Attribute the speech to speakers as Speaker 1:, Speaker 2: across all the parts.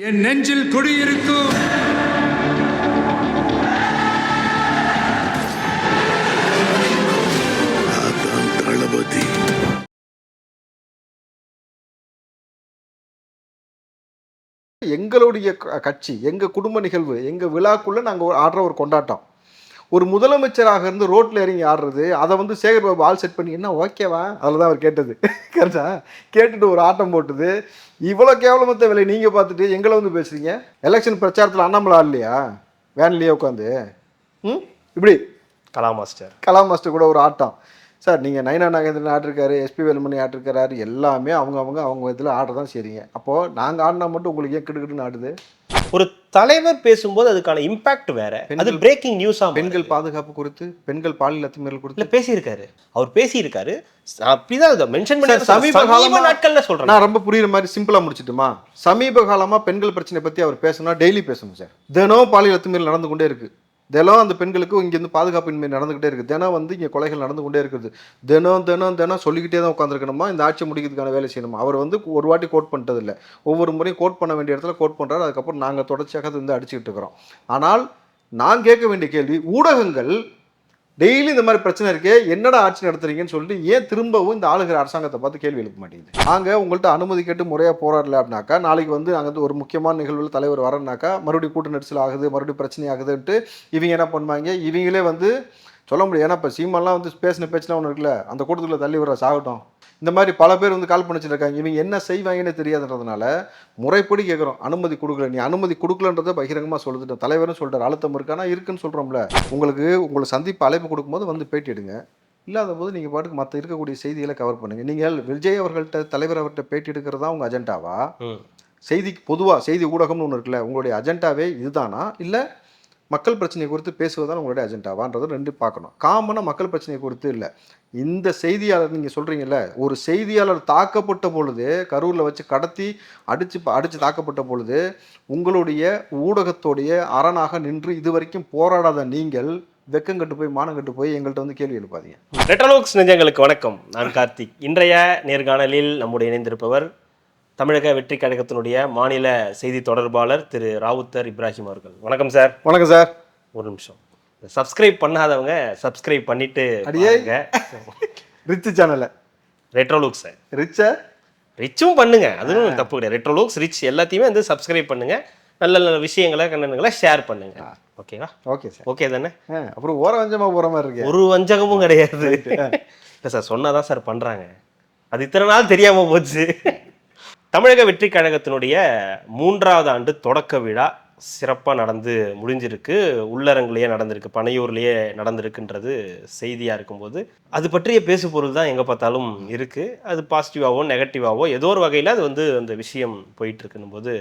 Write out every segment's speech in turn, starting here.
Speaker 1: என் நெஞ்சில் குடியிருக்கும் தளபதி.
Speaker 2: எங்களுடைய கட்சி, எங்க குடும்ப நிகழ்வு, எங்க விழாக்குள்ள நாங்க ஆடுற ஒரு கொண்டாட்டம். ஒரு முதலமைச்சராக இருந்து ரோட்ல இறங்கி ஆடுறது, அதை வந்து சேகர் பாபு ஆல் செட் பண்ணி என்ன ஓகேவா, அதில் தான் அவர் கேட்டது. கரெக்டா கேட்டுட்டு ஒரு ஆட்டம் போட்டது. இவ்வளோ கேவலமத்த வேலை நீங்க பார்த்துட்டு எங்களை வந்து பேசுறீங்க. எலெக்ஷன் பிரச்சாரத்தில் அண்ணாமலை ஆடலையா வேன்லயே உட்காந்து? இப்படி
Speaker 3: கலா மாஸ்டர்
Speaker 2: கூட ஒரு ஆட்டம். சார் நீங்கள் நயனா நாகேந்திரன் ஆட்டிருக்காரு, எஸ்பி வேலுமணி ஆட்டிருக்காரு, எல்லாமே அவங்க இதில் ஆடுறதான் சரிங்க. அப்போது நாங்கள் ஆடினா மட்டும் உங்களுக்கு ஏன் கிடுக்கிட்டுன்னு ஆடுது?
Speaker 3: ஒரு தலைவர் பேசும்போது அதுக்கான இம்பாக்ட் வேற. அது பிரேக்கிங் நியூஸா
Speaker 2: பெண்கள் பாதுகாப்பு குறித்து, பெண்கள் பாலியல் அத்துமீறல் குறித்து
Speaker 3: பேசியிருக்காரு. அவர் பேசியிருக்காரு. அப்படிதான் மென்ஷன் பண்ணி
Speaker 2: சமீப காலமா
Speaker 3: நாட்கள்ல சொல்றேன்.
Speaker 2: நான் ரொம்ப புரியுற மாதிரி சிம்பிளா முடிச்சிட்டுமா? சமீப காலமா பெண்கள் பிரச்சனை பத்தி அவர் பேசணும்னா டெய்லி பேசணும் சார். தினம் பாலியல் அத்துமீறல் நடந்து கொண்டே இருக்கு. தினம் அந்த பெண்களுக்கு இங்கேருந்து பாதுகாப்பின்மை நடந்துகிட்டே இருக்குது. தினம் வந்து இங்கே கொலைகள் நடந்து கொண்டே இருக்குது. தினம் சொல்லிக்கிட்டே தான் உட்காந்துருக்கணுமா? இந்த ஆட்சி முடிக்கிறதுக்கான வேலை செய்யணுமா? அவர் வந்து ஒரு வாட்டி கோட் பண்ணிட்டது இல்லை, ஒவ்வொரு முறையும் கோட் பண்ண வேண்டிய இடத்துல கோட் பண்ணுறாரு. அதுக்கப்புறம் நாங்கள் தொடர்ச்சியாக அதை வந்து அடிச்சுக்கிட்டு இருக்கிறோம். ஆனால் நான் கேட்க வேண்டிய கேள்வி, ஊடகங்கள் டெய்லி இந்த மாதிரி பிரச்சனை இருக்கே, என்னடா ஆட்சி நடத்துறீங்கன்னு சொல்லிட்டு ஏன் திரும்பவும் இந்த ஆளுகிற அரசாங்கத்தை பார்த்து கேள்வி எழுப்ப மாட்டேங்குது? நாங்கள் உங்கள்கிட்ட அனுமதி கேட்டு முறையாக போராடல அப்படின்னாக்கா, நாளைக்கு வந்து நாங்கள் வந்து ஒரு முக்கியமான நிகழ்வில் தலைவர் வரனாக்கா மறுபடியும் கூட்ட நெரிசல் ஆகுது, மறுபடியும் பிரச்சனை ஆகுதுன்ட்டு இவங்க என்ன பண்ணுவாங்க? இவங்களே வந்து சொல்ல முடியும். ஏன்னா இப்போ சீமான்லாம் வந்து பேசின பேச்சுலாம் ஒன்று இருக்குல்ல, அந்த கூட்டத்தில் தள்ளி வர சாகட்டும், இந்த மாதிரி பல பேர் வந்து கால் பண்ணிச்சுட்டு இருக்காங்க. இவங்க என்ன செய்வாங்கன்னு தெரியாதுன்றதுனால முறைப்படி கேட்குறோம். அனுமதி கொடுக்கல, நீ அனுமதி கொடுக்கலன்றதை பகிரங்கமாக சொல்லிட்டோம். தலைவரும் சொல்கிறார், அழுத்தம் இருக்கானா இருக்குன்னு சொல்கிறோம்ல. உங்களை சந்திப்பு அழைப்பு கொடுக்கும்போது வந்து பேட்டி எடுங்க. இல்லாத போது நீங்கள் பாட்டுக்கு மற்ற இருக்கக்கூடிய செய்திகளை கவர் பண்ணுங்கள். நீங்கள் விஜய் அவர்கள்ட்ட, தலைவர் அவர்கிட்ட பேட்டி எடுக்கிறது தான் உங்கள் அஜெண்டாவா? செய்திக்கு பொதுவாக செய்தி ஊடகம்னு ஒன்று இருக்குல்ல, உங்களுடைய அஜெண்டாவே இதுதானா, இல்லை மக்கள் பிரச்சனையை குறித்து பேசுவதுதான் உங்களுடைய அஜெண்டாவான்றது ரெண்டு பார்க்கணும். காமனாக மக்கள் பிரச்சனையை குறித்து இல்லை. இந்த செய்தியாளர் நீங்கள் சொல்கிறீங்கல்ல, ஒரு செய்தியாளர் தாக்கப்பட்ட பொழுது, கரூரில் வச்சு கடத்தி அடித்து தாக்கப்பட்ட பொழுது உங்களுடைய ஊடகத்தோடைய அரணாக நின்று இதுவரைக்கும் போராடாத நீங்கள் வெக்கங்கட்டு போய் மானங்கட்டு போய் எங்கள்கிட்ட வந்து கேள்வி எழுப்பாதீங்க.
Speaker 3: ரெட்ரோலோக்ஸ் நெஞ்சங்களுக்கு வணக்கம். நான் கார்த்திக். இன்றைய நேர்காணலில் நம்முடைய இணைந்திருப்பவர் தமிழக வெற்றி கழகத்தினுடைய மாநில செய்தி தொடர்பாளர் திரு ராவுத்தர் இப்ராஹிம் அவர்கள். வணக்கம் சார்.
Speaker 2: வணக்கம் சார்.
Speaker 3: ஒரு நிமிஷம், சப்ஸ்கிரைப் பண்ணாதவங்க சப்ஸ்கிரைப் பண்ணிட்டு
Speaker 2: ரிச் சேனலை
Speaker 3: ரெட்ரோலோக்ஸ் ரிச்சும் பண்ணுங்க, அதுவும் தப்பு கிடையாது. ரெட்ரோலோக்ஸ் ரிச் எல்லாத்தையுமே வந்து சப்ஸ்கிரைப் பண்ணுங்க. நல்ல நல்ல விஷயங்களை கண்டனங்களை ஷேர் பண்ணுங்க. ஓகேவா? Okay sir. ஓகே தானே?
Speaker 2: அப்புறம் ஓர வஞ்சமாக போகிற மாதிரி இருக்கு.
Speaker 3: ஒரு வஞ்சகமும் கிடையாது. இல்லை சார், சொன்னாதான் சார் பண்ணுறாங்க. அது இத்தனை நாள் தெரியாமல் போச்சு. தமிழக வெற்றி கழகத்தினுடைய 3வது ஆண்டு தொடக்க விழா சிறப்பாக நடந்து முடிஞ்சிருக்கு. உள்ளரங்குலேயே நடந்திருக்கு, பனையூர்லேயே நடந்திருக்குன்றது செய்தியாக இருக்கும்போது அது பற்றிய பேசு பொருள் தான் எங்கே பார்த்தாலும் இருக்குது. அது பாசிட்டிவாகவோ நெகட்டிவாகவோ ஏதோ ஒரு வகையில் அது வந்து அந்த விஷயம் போயிட்டுருக்குன்னும் போது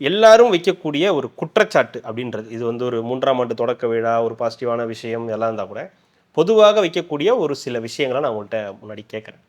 Speaker 3: எல்லாரும் வைக்கக்கூடிய ஒரு குற்றச்சாட்டு அப்படின்றது, இது வந்து ஒரு 3ஆம் ஆண்டு தொடக்க விழா, ஒரு பாசிட்டிவான விஷயம் எல்லாம் இருந்தால் கூட பொதுவாக வைக்கக்கூடிய ஒரு சில விஷயங்களை நான் உங்கள்கிட்ட முன்னாடி கேட்குறேன்.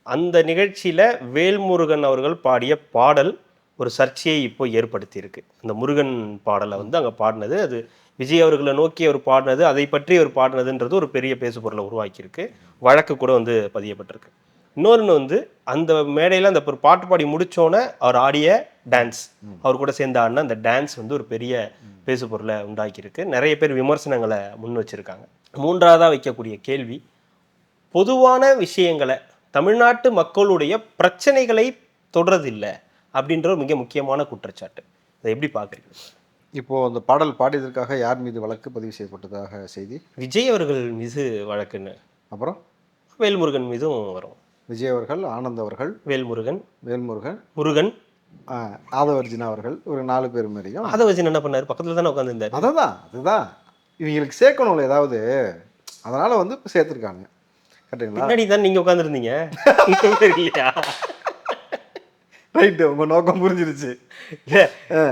Speaker 3: அந்த நிகழ்ச்சியில் வேல்முருகன் அவர்கள் பாடிய பாடல் ஒரு சர்ச்சையை இப்போ ஏற்படுத்தியிருக்கு. அந்த முருகன் பாடலை வந்து அங்கே பாடினது, அது விஜய் அவர்களை நோக்கி அவர் பாடினது, அதை பற்றி அவர் பாடினதுன்றது ஒரு பெரிய பேசு பொருளை உருவாக்கியிருக்கு. வழக்கு கூட வந்து பதியப்பட்டிருக்கு. இன்னொன்று வந்து அந்த மேடையில் அந்த ஒரு பாட்டு பாடி முடித்தோன்னே அவர் ஆடிய டான்ஸ், அவர் கூட சேர்ந்து ஆடின அந்த டான்ஸ் வந்து ஒரு பெரிய பேசு பொருளை உண்டாக்கியிருக்கு. நிறைய பேர் விமர்சனங்களை முன் வச்சுருக்காங்க. 3ஆவதாக வைக்கக்கூடிய கேள்வி, பொதுவான விஷயங்களை, தமிழ்நாட்டு மக்களுடைய பிரச்சனைகளை தொடர்றதில்லை அப்படின்ற ஒரு மிக முக்கியமான குற்றச்சாட்டு. அதை எப்படி பார்க்குறீங்க?
Speaker 2: இப்போது அந்த பாடல் பாடியதற்காக யார் மீது வழக்கு பதிவு செய்யப்பட்டதாக செய்தி?
Speaker 3: விஜய் அவர்கள் மீது வழக்குன்னு, அப்புறம் வேல்முருகன் மீதும் வரும்.
Speaker 2: விஜய் அவர்கள், ஆனந்த் அவர்கள்,
Speaker 3: வேல்முருகன்,
Speaker 2: முருகன், ஆதவர்ஜினா அவர்கள், ஒரு 4 பேர் மாதிரியும்.
Speaker 3: ஆதவர்ஜின் என்ன பண்ணார்? பக்கத்தில் தானே உட்காந்துருந்தார்.
Speaker 2: அதுதான் இவங்களுக்கு சேர்க்கணும்ல ஏதாவது, அதனால் வந்து இப்போ சேர்த்துருக்காங்க. கரெக்டுங்களா?
Speaker 3: பின்னாடி தான் நீங்கள் உட்காந்துருந்தீங்க இல்லையா?
Speaker 2: ரைட்டு, உங்கள் நோக்கம் புரிஞ்சிருச்சு.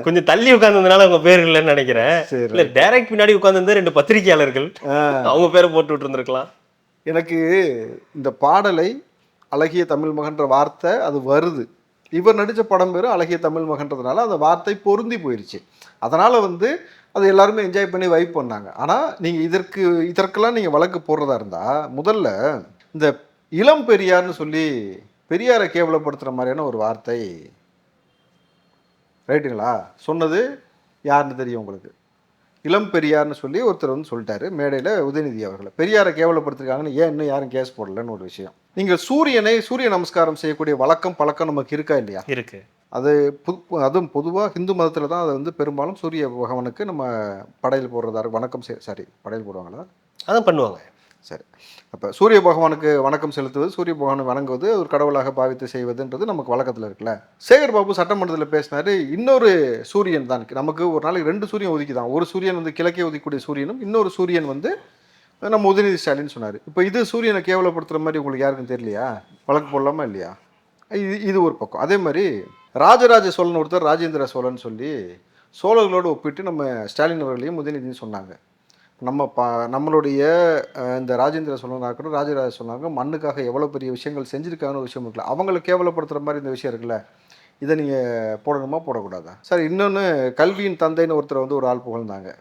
Speaker 3: கொஞ்சம் தள்ளி உட்கார்ந்ததுனால உங்க பேர் இல்லைன்னு நினைக்கிறேன். இல்ல டைரக்ட் பின்னாடி உட்கார்ந்து 2 பத்திரிகையாளர்கள், அவங்க பேரை போட்டு விட்டுருந்துருக்கலாம்.
Speaker 2: எனக்கு இந்த பாடலை அழகிய தமிழ் மகன்ற வார்த்தை அது வருது. இவர் நடித்த படம் பேர் அழகிய தமிழ் மகன்றதுனால அந்த வார்த்தை பொருந்தி போயிடுச்சு. அதனால் வந்து அது எல்லாருமே என்ஜாய் பண்ணி வைப் பண்ணாங்க. ஆனால் நீங்கள் இதற்கெல்லாம் நீங்கள் வழக்கு போடுறதா இருந்தால் முதல்ல இந்த இளம் பெரியார்னு சொல்லி பெரியாரை கேவலப்படுத்துகிற மாதிரியான ஒரு வார்த்தை ரைட்டுங்களா? சொன்னது யாருன்னு தெரியும் உங்களுக்கு. இளம் பெரியார்னு சொல்லி ஒருத்தர் வந்து சொல்லிட்டாரு மேடையில் உதயநிதி அவர்களை. பெரியாரை கேவலப்படுத்திருக்காங்கன்னு ஏன் இன்னும் யாரும் கேஸ் போடலன்னு ஒரு விஷயம். நீங்கள் சூரிய நமஸ்காரம் செய்யக்கூடிய வழக்கம் பழக்கம் நமக்கு இருக்கா இல்லையா?
Speaker 3: இருக்கு.
Speaker 2: அது அதுவும் பொதுவாக ஹிந்து மதத்தில் தான் அதை வந்து பெரும்பாலும் சூரிய பகவானுக்கு நம்ம படையல் போடுறதா வணக்கம் படையல் போடுவாங்களா?
Speaker 3: அதான் பண்ணுவாங்க.
Speaker 2: சரி, அப்போ சூரிய பகவானுக்கு வணக்கம் செலுத்துவது, சூரிய பகவானை வணங்குவது, ஒரு கடவுளாக பாவித்து செய்வதுன்றது நமக்கு வழக்கத்தில் இருக்குல்ல. சேகர் பாபு சட்டமன்றத்தில் பேசினாரு, இன்னொரு சூரியன் தான் நமக்கு ஒரு நாளைக்கு 2 சூரியன் ஒதுக்கிதான். ஒரு சூரியன் வந்து கிழக்கே ஒதுக்கக்கூடிய சூரியனும், இன்னொரு சூரியன் வந்து நம்ம உதயநிதி ஸ்டாலின் சொன்னார். இப்போ இது சூரியனை கேவலப்படுத்துகிற மாதிரி உங்களுக்கு யாருக்கும் தெரியலையா? வழக்கு போடலாமா இல்லையா? இது ஒரு பக்கம். அதே மாதிரி ராஜராஜ சோழன் ஒருத்தர் ராஜேந்திர சோழன் சொல்லி சோழர்களோடு ஒப்பிட்டு நம்ம ஸ்டாலின் அவர்களையும் உதயநிதியும் சொன்னாங்க. நம்மளுடைய இந்த ராஜேந்திர சோழனாக இருக்கட்டும், ராஜராஜ சோழனாக மண்ணுக்காக எவ்வளோ பெரிய விஷயங்கள் செஞ்சுருக்காங்கன்னு ஒரு விஷயம் இருக்குல்ல. அவங்களை கேவலப்படுத்துகிற மாதிரி இந்த விஷயம் இருக்குல்ல, இதை நீங்கள் போடணுமா போடக்கூடாதா? சார், இன்னொன்று கல்வியின் தந்தைன்னு ஒருத்தர் வந்து ஒரு ஆள் புகழ்ந்தாங்க.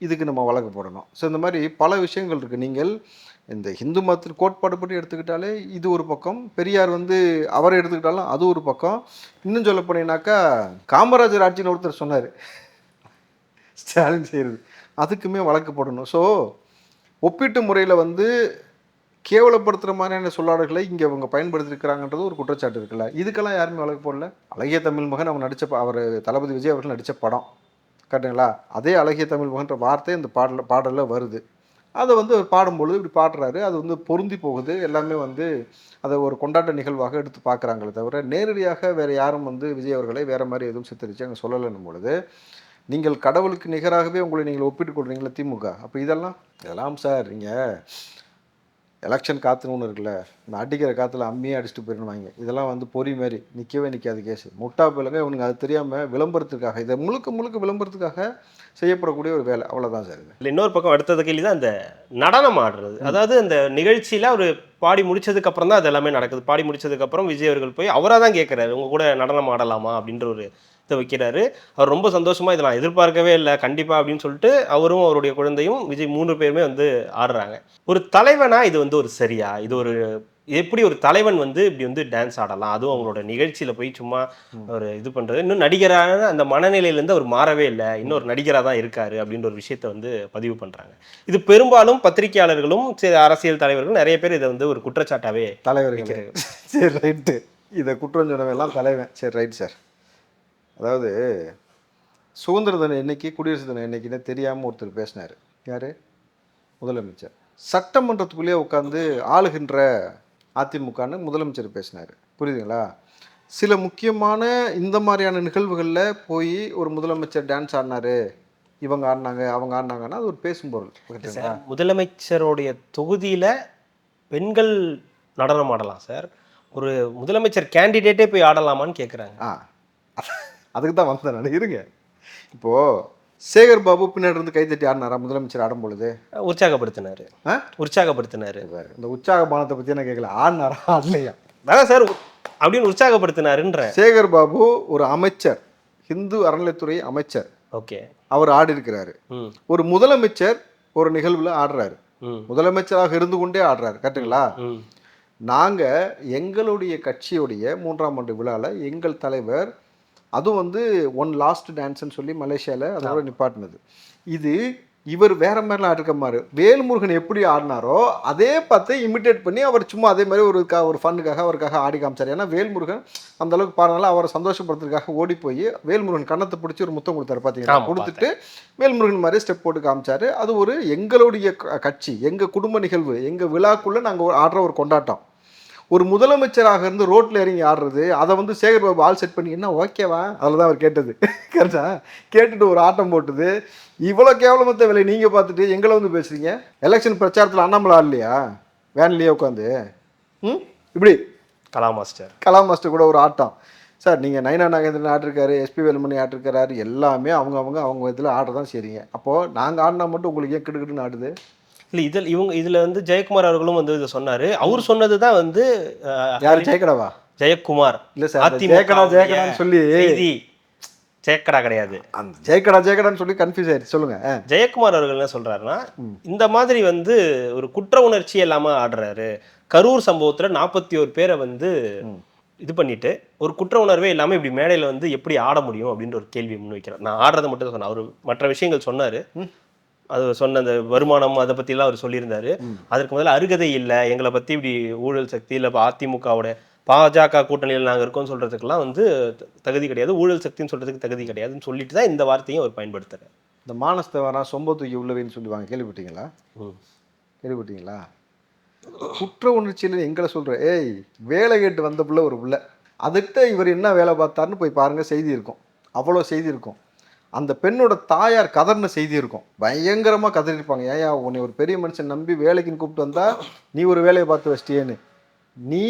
Speaker 2: இதுக்கு நம்ம வழக்கு போடணும். ஸோ இந்த மாதிரி பல விஷயங்கள் இருக்குது. நீங்கள் இந்த ஹிந்து மதத்தின் கோட்பாடு பற்றி எடுத்துக்கிட்டாலே இது ஒரு பக்கம், பெரியார் வந்து அவரை எடுத்துக்கிட்டாலும் அது ஒரு பக்கம். இன்னும் சொல்ல போனீங்கன்னாக்கா காமராஜர் ஆட்சின்னு ஒருத்தர் சொன்னார், ஸ்டாலின் செய்கிறது, அதுக்குமே வழக்கு போடணும். ஸோ ஒப்பீட்டு முறையில் வந்து கேவலப்படுத்துகிற மாதிரியான சொல்லாடல்களை இங்கே அவங்க பயன்படுத்தியிருக்கிறாங்கன்றது ஒரு குற்றச்சாட்டு இருக்குல்ல. இதுக்கெல்லாம் யாருமே வழக்கு போடல. அழகிய தமிழ் மகன் அவன் நடித்த அவர் தளபதி விஜய் அவர்கள் நடித்த படம் கரெக்டுங்களா? அதே அழகிய தமிழ் மகன்ற வார்த்தை இந்த பாடலில் வருது. அதை வந்து அவர் பாடும்பொழுது இப்படி பாடுறாரு, அது வந்து பொருந்தி போகுது. எல்லாமே வந்து அதை ஒரு கொண்டாட்ட நிகழ்வாக எடுத்து பார்க்குறாங்களே தவிர நேரடியாக வேறு யாரும் வந்து விஜய் அவர்களை வேறு மாதிரி எதுவும் சித்தரித்து அங்கே சொல்லலைன்னும் பொழுது, நீங்கள் கடவுளுக்கு நிகராகவே உங்களை நீங்கள் ஒப்பிட்டு கொள்றீங்களா திமுக? அப்போ இதெல்லாம் சார், நீங்கள் எலெக்ஷன் காற்றுன்னு ஒன்று இருக்குல்ல, இந்த அடிக்கிற காற்றுல அம்மியே அடிச்சுட்டு போயிடுவாங்க. இதெல்லாம் வந்து பொறி மாதிரி நிற்கவே நிற்காது கேஸு. முட்டா பிள்ளைங்க இவனுக்கு அது தெரியாமல் விளம்பரத்துக்காக, இதை முழுக்க விளம்பரத்துக்காக செய்யப்படக்கூடிய ஒரு வேலை, அவ்வளோதான் சார். இது
Speaker 3: இல்லை, இன்னொரு பக்கம் அடுத்தது கேள்வி தான் இந்த நடனம் ஆடுறது. அதாவது அந்த நிகழ்ச்சியில் ஒரு பாடி முடிச்சதுக்கு அப்புறம் தான் அது எல்லாமே நடக்குது. பாடி முடிச்சதுக்கப்புறம் விஜய் அவர்கள் போய் அவராக தான் கேட்குறாரு, உங்கள் கூட நடனம் ஆடலாமா அப்படின்ற ஒரு இதை வைக்கிறாரு. அவர் ரொம்ப சந்தோஷமாக இதை நான் எதிர்பார்க்கவே இல்லை கண்டிப்பாக அப்படின்னு சொல்லிட்டு அவரும் அவருடைய குழந்தையும் விஜய் 3 பேருமே வந்து ஆடுறாங்க. ஒரு தலைவனா இது வந்து ஒரு சரியா? இது ஒரு எப்படி ஒரு தலைவன் வந்து இப்படி வந்து டான்ஸ் ஆடலாம், அதுவும் அவங்களோட நிகழ்ச்சியில் போய் சும்மா ஒரு இது பண்ணுறது. இன்னும் நடிகரான அந்த மனநிலையிலேருந்து அவர் மாறவே இல்லை, இன்னொரு நடிகராக தான் இருக்காரு அப்படின்ற ஒரு விஷயத்த வந்து பதிவு பண்ணுறாங்க. இது பெரும்பாலும் பத்திரிகையாளர்களும் அரசியல் தலைவர்களும் நிறைய பேர் இதை வந்து ஒரு குற்றச்சாட்டாகவே
Speaker 2: தலைவர்கள். சரி, ரைட்டு, இதை குற்றம் சொன்னவெல்லாம் தலைவன். சரி, ரைட் சார். அதாவது சுதந்திர தினம் என்னைக்கு, குடியரசு தினம் என்னைக்குன்னு தெரியாமல் ஒருத்தர் பேசினார். யார்? முதலமைச்சர். சட்டமன்றத்துக்குள்ளேயே உட்காந்து ஆளுகின்ற அதிமுகன்னு முதலமைச்சர் பேசினார். புரியுதுங்களா? சில முக்கியமான இந்த மாதிரியான நிகழ்வுகளில் போய் ஒரு முதலமைச்சர் டான்ஸ் ஆடினாரு, இவங்க ஆடினாங்க அவங்க ஆடினாங்கன்னா அது ஒரு பேசும் பொருள்.
Speaker 3: முதலமைச்சருடைய தொகுதியில் பெண்கள் நடனம் ஆடலாம் சார், ஒரு முதலமைச்சர் கேண்டிடேட்டே போய் ஆடலாமான்னு கேட்குறாங்க.
Speaker 2: அதுக்கு தான் வந்தேன் நான். இருங்க, இப்போது சேகர் பாபு பின்னாடி இருந்து கைத்தட்டி ஆடினாரா முதலமைச்சர் ஆடும் பொழுது?
Speaker 3: உற்சாகப்படுத்தினாரு.
Speaker 2: இந்த உற்சாகமானத்தை பற்றி என்ன கேட்கல, ஆடினாரா ஆடலையா?
Speaker 3: அதான் சார் அப்படின்னு உற்சாகப்படுத்தினாருன்ற.
Speaker 2: சேகர் பாபு ஒரு அமைச்சர், ஹிந்து அறநிலைத்துறை அமைச்சர்.
Speaker 3: ஓகே,
Speaker 2: அவர் ஆடி இருக்கிறாரு. ஒரு முதலமைச்சர் ஒரு நிகழ்வில் ஆடுறாரு, முதலமைச்சராக இருந்து கொண்டே ஆடுறாரு. கரெக்டுங்களா? நாங்கள் எங்களுடைய கட்சியுடைய 3ஆம் ஆண்டு விழாவில் எங்கள் தலைவர், அதுவும் வந்து ஒன் லாஸ்ட் டான்ஸ்ன்னு சொல்லி மலேசியாவில் அதோட நிப்பாட்டினது. இது இவர் வேற மாதிரிலாம் ஆடிருக்க மாதிரி வேல்முருகன் எப்படி ஆடினாரோ அதே பார்த்து இமிட்டேட் பண்ணி அவர் சும்மா அதே மாதிரி ஒரு ஃபன்னுக்காக அவருக்காக ஆடி காமிச்சார். ஏன்னா வேல்முருகன் அந்த அளவுக்கு பாருனால அவரை சந்தோஷப்படுத்துறதுக்காக ஓடி போய் வேல்முருகன் கண்ணத்தை பிடிச்சி ஒரு முத்தம் கொடுத்தாரு. பார்த்தீங்கன்னா கொடுத்துட்டு வேல்முருகன் மாதிரி ஸ்டெப் போட்டு காமிச்சாரு. அது ஒரு எங்களுடைய கட்சி, எங்கள் குடும்ப நிகழ்வு, எங்கள் விழாக்குள்ளே நாங்கள் ஆடுற ஒரு கொண்டாட்டம். ஒரு முதலமைச்சராக இருந்து ரோட்டில் இறங்கி ஆடுறது, அதை வந்து சேகர் பாபு ஆல் செட் பண்ணி என்ன ஓகேவா அதில் தான் அவர் கேட்டது. கரெக்டா? கேட்டுட்டு ஒரு ஆட்டம் போட்டுது. இவ்வளோ கேவலமத்த வேலையை நீங்கள் பார்த்துட்டு எங்களை வந்து பேசுகிறீங்க. எலெக்ஷன் பிரச்சாரத்தில் அண்ணாமலை ஆடலையா வேன்லேயே உட்காந்து? இப்படி
Speaker 3: கலா மாஸ்டர்
Speaker 2: கூட ஒரு ஆட்டம். சார், நீங்கள் நயனா நாகேந்திரன் ஆட்டிருக்காரு, எஸ்பி வேலுமணி ஆட்டிருக்காரு, எல்லாமே அவங்க இதில் ஆட தான் செய்றீங்க. அப்போது நாங்கள் ஆடினா மட்டும் உங்களுக்கு ஏன் கிடுக்கிட்டுன்னு ஆடுது?
Speaker 3: இல்லை, இதில் வந்து ஜெயக்குமார் அவர்களும் வந்து இதை சொன்னார். அவர் சொன்னது தான் வந்து
Speaker 2: யார்? ஜெயக்கடாவா?
Speaker 3: ஜெயக்குமார்.
Speaker 2: இல்லை சார், ஜெயக்கடான்னு சொல்லி
Speaker 3: ஜெயக்கடா கிடையாது,
Speaker 2: அந்த ஜெயக்கடான்னு சொல்லி கன்ஃபியூஸ் ஆயிடுச்சு. சொல்லுங்க.
Speaker 3: ஜெயக்குமார் அவர்கள் என்ன சொல்றாருன்னா, இந்த மாதிரி வந்து ஒரு குற்ற உணர்ச்சி இல்லாமல் ஆடுறாரு. கரூர் சம்பவத்தில் 41 பேரை வந்து இது பண்ணிட்டு ஒரு குற்ற உணர்வே இல்லாமல் இப்படி மேடையில் வந்து எப்படி ஆட முடியும் அப்படின்ற ஒரு கேள்வி முன்வைக்கிறேன். நான் ஆடுறதை மட்டும் தான் சொன்னேன். அவர் மற்ற விஷயங்கள் சொன்னார். அது சொன்ன அந்த வருமானம் அதை பற்றிலாம் அவர் சொல்லியிருந்தாரு. அதற்கு முதல்ல அருகதை இல்லை, எங்களை பற்றி இப்படி ஊழல் சக்தி இல்லை அதிமுகவோட பாஜக கூட்டணியில் நாங்கள் இருக்கோம்னு சொல்கிறதுக்கெல்லாம் வந்து தகுதி கிடையாது, ஊழல் சக்தின்னு சொல்கிறதுக்கு தகுதி கிடையாதுன்னு சொல்லிட்டு தான் இந்த வார்த்தையும் அவர் பயன்படுத்துகிறார்.
Speaker 2: இந்த மானஸ்தை வரா சொம்ப தூக்கி உள்ளவைன்னு சொல்லுவாங்க, கேள்விப்பட்டீங்களா? கேள்விப்பட்டீங்களா? குற்ற உணர்ச்சியில் எங்களை சொல்கிற ஏய் வேலை கேட்டு வந்த பிள்ளை ஒரு பிள்ளை, அதுகிட்ட இவர் என்ன வேலை பார்த்தாருன்னு போய் பாருங்கள், செய்தி இருக்கும், அவ்வளோ செய்தி இருக்கும். அந்த பெண்ணோட தாயார் கதர்ன செய்தி இருக்கும், பயங்கரமாக கதறிருப்பாங்க. ஏயா உன்னை ஒரு பெரிய மனுஷன் நம்பி வேலைக்குன்னு கூப்பிட்டு வந்தா நீ ஒரு வேலையை பார்த்து வச்சிட்டியேன்னு. நீ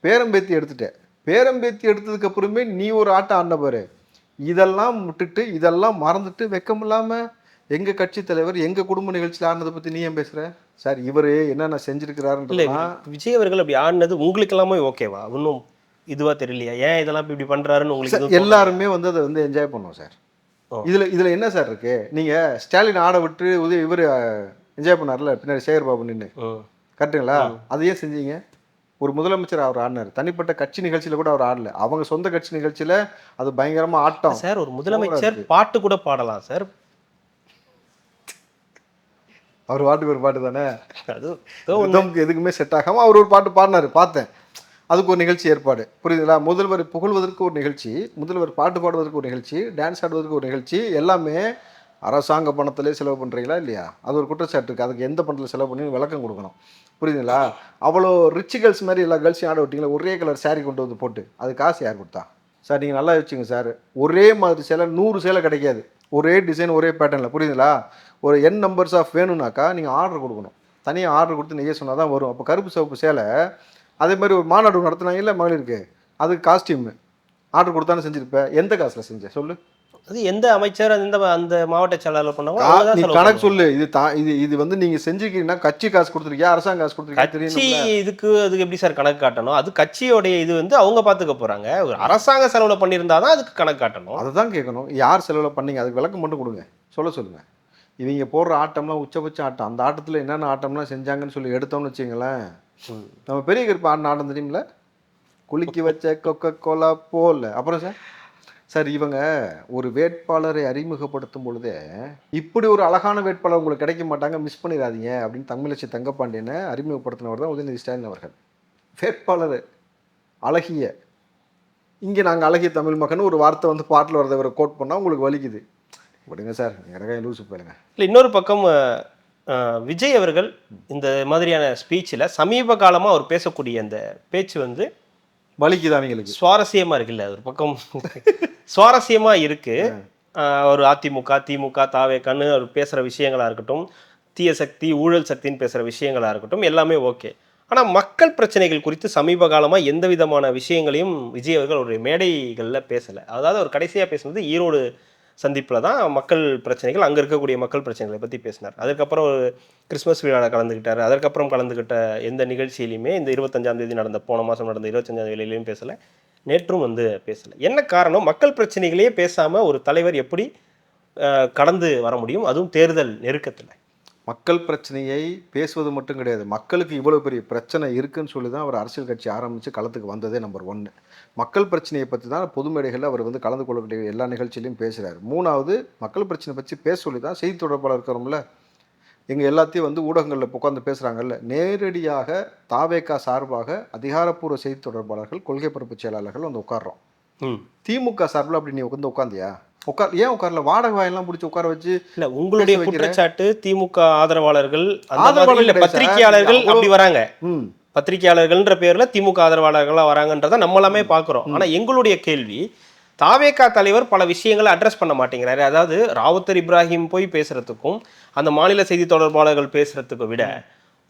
Speaker 2: பேரம்பேத்தி எடுத்துட்ட, பேரம்பேத்தி எடுத்ததுக்கு அப்புறமே நீ ஒரு ஆட்டம் ஆடின பாரு. இதெல்லாம் விட்டுட்டு இதெல்லாம் மறந்துட்டு வெக்கம் இல்லாமல் எங்கள் கட்சி தலைவர் எங்கள் குடும்ப நிகழ்ச்சியில் ஆடினதை பற்றி நீ ஏன் பேசுகிற? சார் இவர் என்னென்ன செஞ்சுருக்கிறாருன்னு
Speaker 3: விஜய் அவர்கள் அப்படி ஆடினது உங்களுக்கு எல்லாமே ஓகேவா? இன்னும் இதுவாக தெரியலையா? ஏன் இதெல்லாம் இப்படி பண்ணுறாருன்னு உங்களுக்கு
Speaker 2: எல்லாருமே வந்து அதை வந்து என்ஜாய் பண்ணுவோம் சார். இதில் என்ன சார் இருக்கு? நீங்கள் ஸ்டாலின் ஆட விட்டு இவர் என்ஜாய் பண்ணார்ல பின்னாடி சேகர் பாபு நின்று, கரெக்டுங்களா? அதையே செஞ்சீங்க. ஒரு முதலமைச்சர் அவர் ஆடினார், தனிப்பட்ட கட்சி நிகழ்ச்சியில் கூட அவர் ஆடல, அவங்க சொந்த கட்சி நிகழ்ச்சியில் அது பயங்கரமாக ஆட்டம்
Speaker 3: சார். ஒரு முதலமைச்சர் பாட்டு கூட பாடலாம் சார்.
Speaker 2: அவர் பாட்டுக்கு ஒரு பாட்டு தானே, அது எதுக்குமே செட் ஆகாமல் அவர் ஒரு பாட்டு பாடினார், பார்த்தேன். அதுக்கு ஒரு நிகழ்ச்சி ஏற்பாடு, புரியுதுங்களா? முதல்வர் புகழ்வதற்கு ஒரு நிகழ்ச்சி, முதல்வர் பாட்டு பாடுவதற்கு ஒரு நிகழ்ச்சி, டான்ஸ் ஆடுவதற்கு ஒரு நிகழ்ச்சி, எல்லாமே அரசாங்க பணத்திலே செலவு பண்ணுறீங்களா இல்லையா? அது ஒரு குற்றச்சாட்டு இருக்குது. அதுக்கு எந்த பணத்தில் செலவு பண்ணி விளக்கம் கொடுக்கணும், புரியுதுங்களா? அவ்வளோ ரிச் கேர்ள்ஸ் மாதிரி எல்லா கேர்ள்ஸையும் ஆட விட்டீங்களா? ஒரே கலர் சாரீ கொண்டு வந்து போட்டு, அது காசு யார் கொடுத்தா? சார் நீங்கள் நல்லா வச்சுங்க சார், ஒரே மாதிரி சேலை 100 சேலை கிடைக்காது, ஒரே டிசைன் ஒரே பேட்டர்னில், புரியுதுங்களா? ஒரு என் நம்பர்ஸ் ஆஃப் வேணும்னாக்கா நீங்கள் ஆர்டர் கொடுக்கணும், தனியாக ஆர்டர் கொடுத்து நெய்ய சொன்னால் தான் வரும். அப்போ கருப்பு சிவப்பு சேலை அதே மாதிரி ஒரு மாநாடு நடத்துனாங்க இல்லை மகளிருக்கு, அதுக்கு காஸ்டியூமு ஆர்டர் கொடுத்தானே செஞ்சுருப்பேன். எந்த காசில் செஞ்ச சொல்லு?
Speaker 3: அது எந்த அமைச்சர் அந்த மாவட்ட செயலாளர் பண்ணாங்க,
Speaker 2: நீ கணக்கு சொல்லு. இது வந்து நீங்கள் செஞ்சுக்கிட்டீங்கன்னா கட்சி காசு கொடுத்துருக்கியா அரசாங்க காசு கொடுத்துருக்கியா தெரியும்.
Speaker 3: அதுக்கு எப்படி சார் கணக்கு காட்டணும்? அது கட்சியோடைய இது வந்து அவங்க பார்த்துக்க போகிறாங்க. ஒரு அரசாங்க செலவில் பண்ணியிருந்தா தான் அதுக்கு கணக்கு காட்டணும். அதை
Speaker 2: தான் கேட்கணும். யார் செலவில் பண்ணீங்க அதுக்கு விளக்கம் மட்டும் கொடுங்க, சொல்லுங்கள். இவங்க போடுற ஆட்டம்லாம் உச்சபட்ச ஆட்டம். அந்த ஆட்டத்தில் என்னென்ன ஆட்டம்லாம் செஞ்சாங்கன்னு சொல்லி எடுத்தோம்னு வச்சுங்களேன். நம்ம பெரிய கருப்பு ஆடின ஆட்டம் தெரியுமில்ல, குலுக்கி வச்ச கொக்கோ கோலா போல. அப்புறம் சார் இவங்க ஒரு வேட்பாளரை அறிமுகப்படுத்தும் பொழுதே இப்படி ஒரு அழகான வேட்பாளர் உங்களுக்கு கிடைக்க மாட்டாங்க, மிஸ் பண்ணிடாதீங்க அப்படின்னு தமிழச்சி தங்கப்பாண்டியனை அறிமுகப்படுத்தினவர் தான் உதயநிதி ஸ்டாலின் அவர்கள். வேட்பாளர் அழகிய, இங்கே நாங்கள் அழகிய தமிழ் மகன் ஒரு வார்த்தை வந்து பாட்டில் வரதை இவரை கோட் பண்ணால் உங்களுக்கு வலிக்குது. விடுங்க சார், எனக்கு லூசு போயிடுங்க.
Speaker 3: இல்லை, இன்னொரு பக்கம் விஜய் அவர்கள் இந்த மாதிரியான ஸ்பீச்சில் சமீப காலமாக அவர் பேசக்கூடிய அந்த பேச்சு வந்து
Speaker 2: வலிக்குதான் அவங்களுக்கு,
Speaker 3: சுவாரஸ்யமாக இருக்குல்ல? ஒரு பக்கம் சுவாரஸ்யமாக இருக்குது. ஒரு அதிமுக திமுக தாவேக்கான்னு அவர் பேசுகிற விஷயங்களாக இருக்கட்டும், தீய சக்தி ஊழல் சக்தின்னு பேசுகிற விஷயங்களாக இருக்கட்டும், எல்லாமே ஓகே. ஆனால் மக்கள் பிரச்சனைகள் குறித்து சமீப காலமாக எந்த விதமான விஷயங்களையும் விஜய் அவர்கள் ஒரு மேடைகளில் பேசலை. அதாவது அவர் கடைசியாக பேசுனது ஈரோடு சந்திப்பில் தான் மக்கள் பிரச்சனைகள், அங்கே இருக்கக்கூடிய மக்கள் பிரச்சனைகளை பற்றி பேசினார். அதுக்கப்புறம் ஒரு கிறிஸ்மஸ் விழாவில் கலந்துக்கிட்டார். அதற்கப்புறம் கலந்துக்கிட்ட எந்த நிகழ்ச்சியிலையுமே இந்த 25ஆம் தேதி நடந்த போன மாதம் நடந்த 25ஆம் தேதியிலையும் பேசலை, நேற்றும் வந்து பேசலை. என்ன காரணம்? மக்கள் பிரச்சனைகளையே பேசாமல் ஒரு தலைவர் எப்படி கடந்து வர முடியும், அதுவும் தேர்தல் நெருக்கத்தில்?
Speaker 2: மக்கள் பிரச்சனையை பேசுவது மட்டும் கிடையாது, மக்களுக்கு இவ்வளோ பெரிய பிரச்சனை இருக்குன்னு சொல்லி தான் அவர் அரசியல் கட்சி ஆரம்பித்து களத்துக்கு வந்ததே நம்பர் 1. மக்கள் பிரச்சனையை பற்றி தான் பொது மேடைகளில் அவர் வந்து கலந்து கொள்ளக்கூடிய எல்லா நிகழ்ச்சியிலையும் பேசுகிறார். 3வது, மக்கள் பிரச்சனை பற்றி பேச சொல்லி தான் செய்தி தொடர்பாளர் இருக்கிறோம்ல, எங்கள் எல்லாத்தையும் வந்து ஊடகங்களில் உட்காந்து பேசுகிறாங்கல்ல, நேரடியாக தாவேகா சார்பாக அதிகாரப்பூர்வ செய்தி தொடர்பாளர்கள் கொள்கை பரப்பு செயலாளர்கள் வந்து உட்கார்றோம். திமுக சார்பில் அப்படி நீ வந்து உட்காந்தியா? ஏன் உட்காரல? வாடகை வாயெல்லாம் பிடிச்சி உட்கார வச்சு
Speaker 3: இல்ல, உங்களுடைய குற்றச்சாட்டு திமுக ஆதரவாளர்கள் பத்திரிகையாளர்கள் அப்படி வராங்க, பத்திரிகையாளர்கள்ன்ற பேர்ல திமுக ஆதரவாளர்களா வராங்கன்றத நம்ம எல்லாமே பாக்குறோம். ஆனா எங்களுடைய கேள்வி, தாவேகா தலைவர் பல விஷயங்களை அட்ரஸ் பண்ண மாட்டேங்கிறாரு. அதாவது ராவுத்தர் இப்ராஹிம் போய் பேசுறதுக்கும் அந்த மாநில செய்தி தொடர்பாளர்கள் பேசுறதுக்கும் விட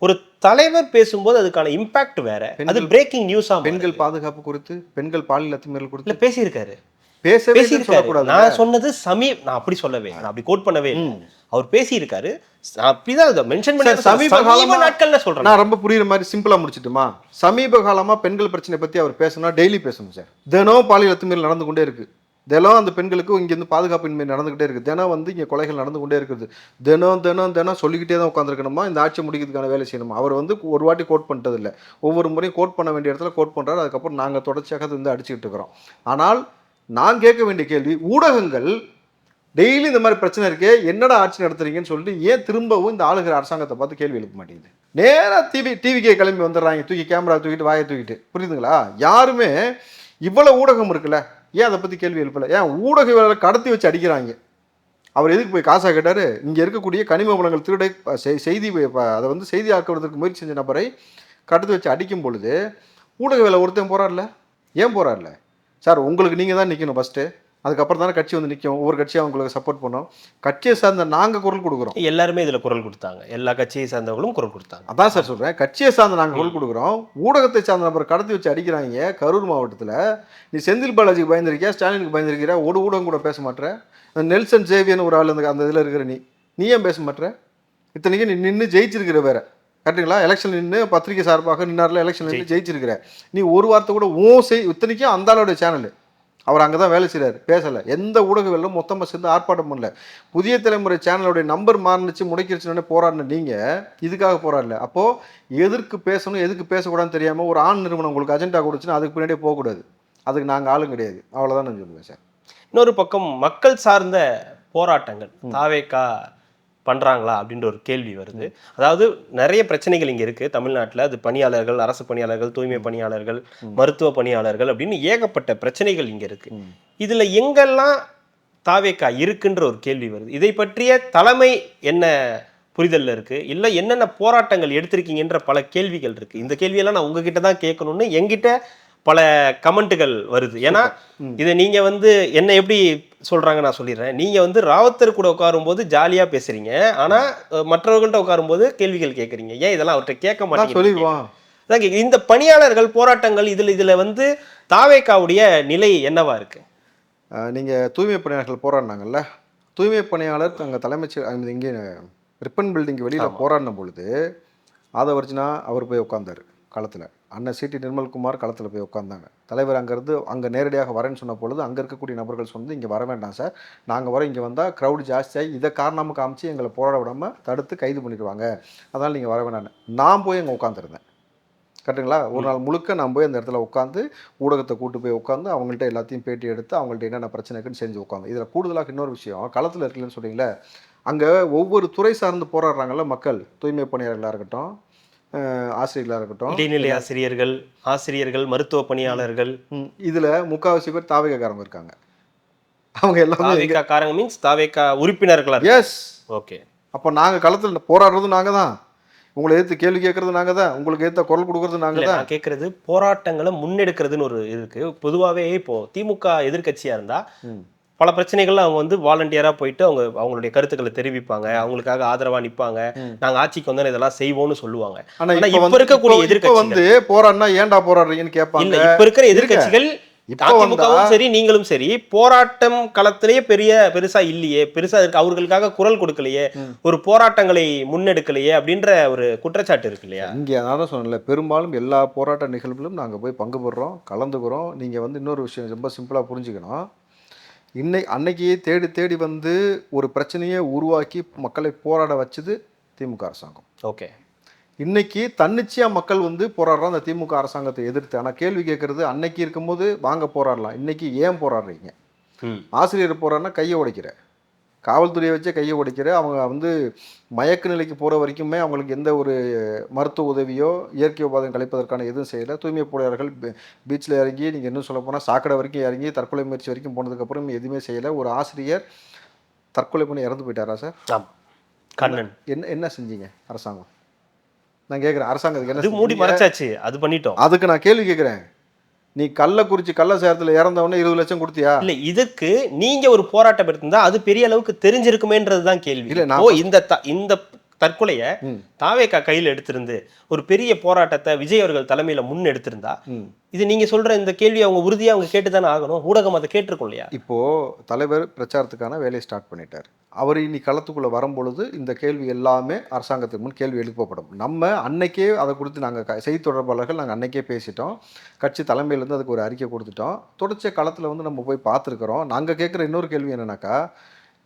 Speaker 3: ஒரு தலைவர் பேசும்போது அதுக்கான இம்பாக்ட் வேற. அது பிரேக்கிங் நியூஸா
Speaker 2: பெண்கள் பாதுகாப்பு குறித்து, பெண்கள் பாலியல் அத்துமீறல் குறித்து
Speaker 3: பேசியிருக்காரு.
Speaker 2: நான்
Speaker 3: சொன்னது நான் அப்படி சொல்லவே, நான் அப்படி கோட் பண்ணவே இல்லை. அவர் பேசியிருக்காரு, அப்படிதான் மென்ஷன் பண்ணி சமீப நாட்கள்ல சொல்றேன்.
Speaker 2: நான் ரொம்ப புரியுற மாதிரி சிம்பிளா முடிச்சிட்டுமா? சமீப காலமா பெண்கள் பிரச்சனை பத்தி அவர் பேசணும்னா டெய்லி பேசணும் சார். தினம் பாலியல் அத்துமீறல் நடந்து கொண்டே இருக்கு, தினம் அந்த பெண்களுக்கு இங்கேருந்து பாதுகாப்பின்மை நடந்துகிட்டே இருக்குது. தினம் வந்து இங்கே கொலைகள் நடந்து கொண்டே இருக்குது. தினம் சொல்லிக்கிட்டே தான் உட்காந்துருக்கணுமா, இந்த ஆட்சி முடிக்கிறதுக்கான வேலை செய்யணுமா? அவர் வந்து ஒரு வாட்டி கோட் பண்ணிட்டது இல்லை, ஒவ்வொரு முறையும் கோட் பண்ண வேண்டிய இடத்துல கோட் பண்ணுறாரு. அதுக்கப்புறம் நாங்கள் தொடர்ச்சியாக அது வந்து அடிச்சுக்கிட்டு இருக்கிறோம். ஆனால் நான் கேட்க வேண்டிய கேள்வி, ஊடகங்கள் டெய்லி இந்த மாதிரி பிரச்சனை இருக்கே, என்னடா ஆட்சி நடத்துறீங்கன்னு சொல்லிட்டு ஏன் திரும்பவும் இந்த ஆளுகிற அரசாங்கத்தை பார்த்து கேள்வி எழுப்ப மாட்டேங்குது? நேராக டிவிக்கே கிளம்பி வந்துடுறாங்க, தூக்கி கேமரா தூக்கிட்டு வாயை தூக்கிட்டு. புரியுதுங்களா? யாருமே இவ்வளவு ஊடகம் இருக்குல்ல, ஏன் அதை பற்றி கேள்வி எழுப்பலை? ஏன் ஊடக கடத்தி வச்சு அடிக்கிறாங்க? அவர் எதுக்கு போய் காசாக கேட்டார்? இங்கே இருக்கக்கூடிய கனிம வளங்கள் திருடை செய்தி அதை வந்து செய்தி ஆக்குவதற்கு முயற்சி செஞ்ச நபரை கடத்தி வச்சு அடிக்கும் பொழுது ஊடக வேலை ஒருத்தன் போகிறார்ல, ஏன் போகிறார்ல? சார் உங்களுக்கு நீங்கள் தான் நிற்கணும் ஃபஸ்ட்டு, அதுக்கப்புறம் தானே கட்சி வந்து நிற்கும். ஒவ்வொரு கட்சியாக அவங்களுக்கு சப்போர்ட் பண்ணோம். கட்சியை சார்ந்த நாங்கள் குரல் கொடுக்குறோம்.
Speaker 3: எல்லாருமே இதில் குரல் கொடுத்தாங்க, எல்லா கட்சியை சார்ந்தவங்களும் குரல் கொடுத்தாங்க.
Speaker 2: அதான் சார் சொல்கிறேன், கட்சியை சார்ந்த நாங்கள் குரல் கொடுக்குறோம். ஊடகத்தை சார்ந்த நபர் கடத்தி வச்சு அடிக்கிறாங்க கரூர் மாவட்டத்தில். நீ செந்தில் பாலாஜிக்கு பயந்துருக்கியா, ஸ்டாலினுக்கு பயந்துருக்கியா? ஒரு ஊடகம் கூட பேச மாட்டேற. நெல்சன் சேவியன்னு ஒரு ஆள் அந்த இதில் இருக்கிற நீ ஏன் பேச மாட்டேற? இத்தனைக்கு நீ நின்று ஜெயிச்சிருக்கிற வேற, கரெக்டுங்களா? எலெக்ஷன் நின்று பத்திரிகை சார்பாக நின்னார்ல, எலெக்ஷன் நின்று ஜெயிச்சிருக்கிற நீ ஒரு வார்த்தை கூட இத்தனைக்கும் அந்த ஆளோட சேனல், அவர் அங்கே தான் வேலை செய்கிறார், பேசலை. எந்த ஊடக வேலையும் மொத்தமாக சேர்ந்து ஆர்ப்பாட்டம் பண்ணல. புதிய தலைமுறை சேனலோடைய நம்பர் மாறினுச்சு, முடக்கிடுச்சுன்னு போராடின நீங்கள் இதுக்காக போராடல. அப்போது எதற்கு பேசணும் எதுக்கு பேசக்கூடாதுன்னு தெரியாமல் ஒரு ஆண் நிறுவனம் உங்களுக்கு அஜெண்டா கொடுச்சுன்னா அதுக்கு பின்னாடியே போகக்கூடாது. அதுக்கு நாங்கள் ஆளும் கிடையாது. அவ்வளோதான் நான் சொல்லுவேன் சார்.
Speaker 3: இன்னொரு பக்கம் மக்கள் சார்ந்த போராட்டங்கள் தாவேக்கா பண்ணுறாங்களா அப்படின்ற ஒரு கேள்வி வருது. அதாவது நிறைய பிரச்சனைகள் இங்கே இருக்குது தமிழ்நாட்டில். அது பணியாளர்கள், அரசு பணியாளர்கள், தூய்மை பணியாளர்கள், மருத்துவ பணியாளர்கள் அப்படின்னு ஏகப்பட்ட பிரச்சனைகள் இங்கே இருக்குது. இதில் எங்கெல்லாம் தாவேக்கா இருக்குன்ற ஒரு கேள்வி வருது. இதை பற்றிய தலைமை என்ன புரிதலில் இருக்குது, இல்லை என்னென்ன போராட்டங்கள் எடுத்திருக்கீங்கன்ற பல கேள்விகள் இருக்குது. இந்த கேள்வியெல்லாம் நான் உங்ககிட்ட தான் கேட்கணும்னு என்கிட்ட பல கமெண்ட்டுகள் வருது. ஏன்னா இதை நீங்கள் வந்து என்ன எப்படி சொல்கிறாங்க நான் சொல்லிடுறேன். நீங்கள் வந்து ராவத்தர் கூட உட்காரும்போது ஜாலியாக பேசுகிறீங்க, ஆனால் மற்றவர்கள்ட்ட உட்காரும்போது கேள்விகள் கேட்குறீங்க. ஏன் இதெல்லாம் அவர்கிட்ட கேட்க மாட்டேங்க? இந்த பணியாளர்கள் போராட்டங்கள் இதில் வந்து தாவேக்காவுடைய நிலை என்னவா இருக்குது?
Speaker 2: நீங்கள் தூய்மை பணியாளர்கள் போராடினாங்கல்ல, தூய்மை பணியாளர் அங்கே தலைமைச் இங்கே ரிப்பன் பில்டிங் வெளியில் போராடின பொழுது ஆதவர்ஜினா அவர் போய் உட்காந்தார் களத்தில். அண்ணன் சிடி நிர்மல்குமார் களத்தில் போய் உட்காந்தாங்க. தலைவர் அங்கேருந்து அங்கே நேரடியாக வரேன்னு சொன்ன பொழுது அங்கே இருக்கக்கூடிய நபர்கள் சொன்னது, இங்கே வர வேண்டாம் சார், நாங்கள் வர இங்கே வந்தால் க்ரௌடு ஜாஸ்தியாகி இதை காரணமாக காமிச்சு எங்களை போராட விடாமல் தடுத்து கைது பண்ணிடுவாங்க, அதனால் நீங்கள் வர வேண்டாம். நான் போய் அங்கே உட்காந்துருந்தேன், கரெக்டுங்களா? ஒரு நாள் முழுக்க நான் போய் அந்த இடத்துல உட்காந்து ஊடகத்தை கூட்டு போய் உட்காந்து அவங்கள்ட்ட எல்லாத்தையும் பேட்டி எடுத்து அவங்கள்ட்ட என்னென்ன பிரச்சனை இருக்குன்னு செஞ்சு உட்காந்து. இதில் கூடுதலாக இன்னொரு விஷயம், களத்தில் இருக்கலன்னு சொன்னீங்களே, அங்கே ஒவ்வொரு துறை சார்ந்து போராடுறாங்கல்ல மக்கள், தூய்மை பணியாளர்களாக இருக்கட்டும், ஆசிரியர்களாக இருக்கட்டும்,
Speaker 3: இடைநிலை ஆசிரியர்கள், மருத்துவ பணியாளர்கள்,
Speaker 2: இதில் முக்கால்வாசி பேர் தாவேக்காரங்க இருக்காங்க. அவங்க எல்லாமே
Speaker 3: காரங்க மீன்ஸ் தாவேக்கா உறுப்பினர்களாக.
Speaker 2: Yes, okay. அப்போ நாங்கள் களத்தில் போராடுறது நாங்கள் தான், உங்களை எதிர்த்து கேள்வி கேட்கறது நாங்கள் தான், உங்களுக்கு எதிர்த்த குரல் கொடுக்கறது நாங்கள் தான்.
Speaker 3: கேட்கறது போராட்டங்களை முன்னெடுக்கிறதுன்னு ஒரு இருக்கு. பொதுவாகவே இப்போ திமுக எதிர்கட்சியாக இருந்தால் பல பிரச்சனைகள்ல அவங்க வந்து வாலண்டியரா போயிட்டு அவங்களுடைய கருத்துக்களை தெரிவிப்பாங்க, அவங்களுக்காக ஆதரவா நிப்பாங்க, நாங்க ஆட்சிக்கு வந்தா இதெல்லாம் செய்வோம்னு சொல்லுவாங்க. ஆனா இப்ப இருக்கக்கூடிய எதிர்க்கட்சி வந்து
Speaker 2: போராடினா ஏன்டா போராடுறீங்கன்னு கேட்பாங்க.
Speaker 3: இல்ல, இப்ப இருக்கிற எதிர்க்கட்சிகள் அதிமுகவும் சரி நீங்களும் சரி போராட்டம் களத்திலேயே பெருசா இல்லையே, பெருசா அவர்களுக்காக குரல் கொடுக்கலையே, ஒரு போராட்டங்களை முன்னெடுக்கலையே அப்படின்ற ஒரு குற்றச்சாட்டு இருக்கு இல்லையா?
Speaker 2: இங்கே அதான் சொன்னல, பெரும்பாலும் எல்லா போராட்ட நிகழ்வுகளும் நாங்கள் போய் பங்கு பெறுறோம், கலந்துக்கிறோம். நீங்கள் வந்து இன்னொரு விஷயம் ரொம்ப சிம்பிளாக புரிஞ்சுக்கணும். அன்னைக்கு தேடி வந்து ஒரு பிரச்சனையை உருவாக்கி மக்களை போராட வச்சது திமுக அரசாங்கம்.
Speaker 3: ஓகே,
Speaker 2: இன்னைக்கு தன்னிச்சையாக மக்கள் வந்து போராடுறோம் அந்த திமுக அரசாங்கத்தை எதிர்த்து. ஆனால் கேள்வி கேட்கறது, அன்னைக்கு இருக்கும்போது வாங்க போராடலாம், இன்னைக்கு ஏன் போராடுறீங்க? ஆசிரியர் போராடினா கையை உடைக்கிற, காவல்துறையை வச்சே கையை உடைக்கிற, அவங்க வந்து மயக்க நிலைக்கு போகிற வரைக்குமே அவங்களுக்கு எந்த ஒரு மருத்துவ உதவியோ இயற்கை உபாதையும் கழிப்பதற்கான எதுவும் செய்யலை. தூய்மை பணியாளர்கள் பீச்சில் இறங்கி, நீங்கள் இன்னும் சொல்ல போனால் சாக்கடை வரைக்கும் இறங்கி தற்கொலை முயற்சி வரைக்கும் போனதுக்கப்புறம் எதுவுமே செய்யலை. ஒரு ஆசிரியர் தற்கொலை பண்ணி இறந்து போயிட்டாரா சார்?
Speaker 3: கண்ணன்
Speaker 2: என்ன செஞ்சீங்க அரசாங்கம்? நான் கேட்குறேன், அரசாங்கத்துக்கு என்ன
Speaker 3: மூடி மறைச்சாச்சு, அது பண்ணிட்டோம்.
Speaker 2: அதுக்கு நான் கேள்வி கேட்குறேன், நீ கள்ளக்குறிச்சி கள்ளச்சேரத்தில் இறந்தவொடனே 20 லட்சம் கொடுத்தியா?
Speaker 3: இல்ல, இதுக்கு நீங்க ஒரு போராட்டம் எடுத்திருந்தா அது பெரிய அளவுக்கு தெரிஞ்சிருக்குமேன்றது தான் கேள்வி.
Speaker 2: இல்ல,
Speaker 3: இந்த தற்கொலையை தாவேகா கையில் எடுத்திருந்து ஒரு பெரிய போராட்டத்தை விஜய் அவர்கள் தலைமையில முன் எடுத்திருந்தா இது நீங்க சொல்ற இந்த கேள்வி அவங்க உறுதியா அவங்க கேட்டுதானே ஆகணும். ஊடகம் அதை கேட்டிருக்கும் இல்லையா?
Speaker 2: இப்போ தலைவர் பிரச்சாரத்துக்கான வேலையை ஸ்டார்ட் பண்ணிட்டார். அவர் இனி களத்துக்குள்ள வரும்பொழுது இந்த கேள்வி எல்லாமே அரசாங்கத்துக்கு முன் கேள்வி எழுப்பப்படும். நம்ம அன்னைக்கே அதை கொடுத்து நாங்கள் செய்தி தொடர்பாளர்கள் நாங்கள் அன்னைக்கே பேசிட்டோம். கட்சி தலைமையிலேருந்து அதுக்கு ஒரு அறிக்கை கொடுத்துட்டோம். தொடர்ச்சிய களத்தில் வந்து நம்ம போய் பார்த்துருக்குறோம். நாங்கள் கேட்குற இன்னொரு கேள்வி என்னன்னாக்கா,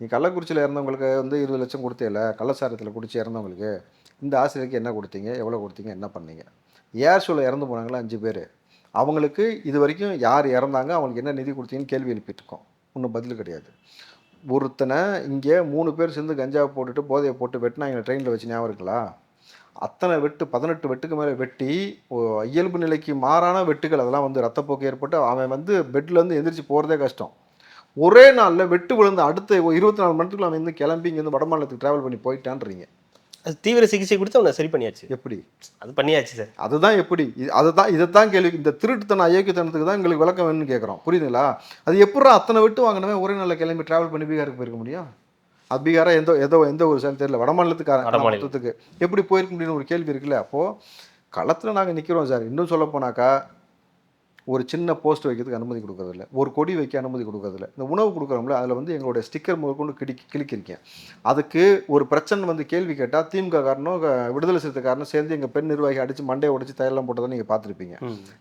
Speaker 2: நீ கள்ளக்குறிச்சியில் இறந்தவங்களுக்கு வந்து 20 லட்சம் கொடுத்தேல, கள்ளச்சாரத்தில் குடிச்சு இறந்தவங்களுக்கு இந்த ஆசிரியருக்கு என்ன கொடுத்தீங்க, எவ்வளோ கொடுத்தீங்க, என்ன பண்ணீங்க? ஏர் ஷோவில் இறந்து போனாங்களா 5 பேர், அவங்களுக்கு இது வரைக்கும் யார் இறந்தாங்க, அவங்களுக்கு என்ன நிதி கொடுத்தீங்கன்னு கேள்வி எழுப்பிட்டுருக்கோம். ஒன்றும் பதில் கிடையாது. ஒருத்தனை இங்கே 3 பேர் சேர்ந்து கஞ்சாவை போட்டுட்டு போதையை போட்டு வெட்டினா எங்களை ட்ரெயினில் வச்சு ஞாபகம் இருக்கலாம். அத்தனை வெட்டு 18 வெட்டுக்கு மேலே வெட்டி இயல்பு நிலைக்கு மாறான வெட்டுகள், அதெல்லாம் வந்து ரத்தப்போக்கு ஏற்பட்டு அவன் வந்து பெட்லேருந்து எந்திரிச்சு போகிறதே கஷ்டம். ஒரே நாளில் வெட்டு விழுந்து அடுத்த 24 மணி நேரத்துக்குள்ள அவன் வந்து கிளம்பி இங்கேருந்து வட மாநிலத்துக்கு ட்ராவல் பண்ணி போயிட்டான்றீங்க.
Speaker 3: அது தீவிர சிகிச்சை கொடுத்து அவனை சரி பண்ணியாச்சு.
Speaker 2: எப்படி
Speaker 3: அது பண்ணியாச்சு சார்.
Speaker 2: அதுதான் எப்படி அதுதான் இதைத்தான் கேள்வி. இந்த திருட்டுத்தனம் அயோக்கியத்தனத்துக்கு தான் எங்களுக்கு விளக்கம் வேணும்னு கேட்குறோம். புரியுதுங்களா? அது எப்படா அத்தனை விட்டு வாங்கினவே ஒரே நாளில் கிளம்பி ட்ராவல் பண்ணி பீகாருக்கு போயிருக்க முடியும்? அது பீகாரா எந்த ஒரு சார் தெரியல, வட மாநிலத்துக்கு எப்படி போயிருக்க முடியும்னு ஒரு கேள்வி இருக்குல்ல. அப்போது களத்தில் நாங்கள் நிற்கிறோம் சார். இன்னும் சொல்ல போனாக்கா, ஒரு சின்ன போஸ்ட் வைக்கிறதுக்கு அனுமதி கொடுக்கறதில்ல, ஒரு கொடி வைக்க அனுமதி கொடுக்கறதில்ல. இந்த உணவு கொடுக்குறோம்ல, அதில் வந்து எங்களுடைய ஸ்டிக்கர் முதற்கொண்டு கிளிக்கிருக்கேன். அதுக்கு ஒரு பிரச்சனை வந்து கேள்வி கேட்டால் திமுக காரனும் விடுதலை சிறுத்தைக்காரனும் சேர்ந்து எங்கள் பெண் நிர்வாகி அடித்து மண்டையை உடைச்சி தயாரெல்லாம் போட்டதை நீங்கள் பார்த்துருப்பீங்க.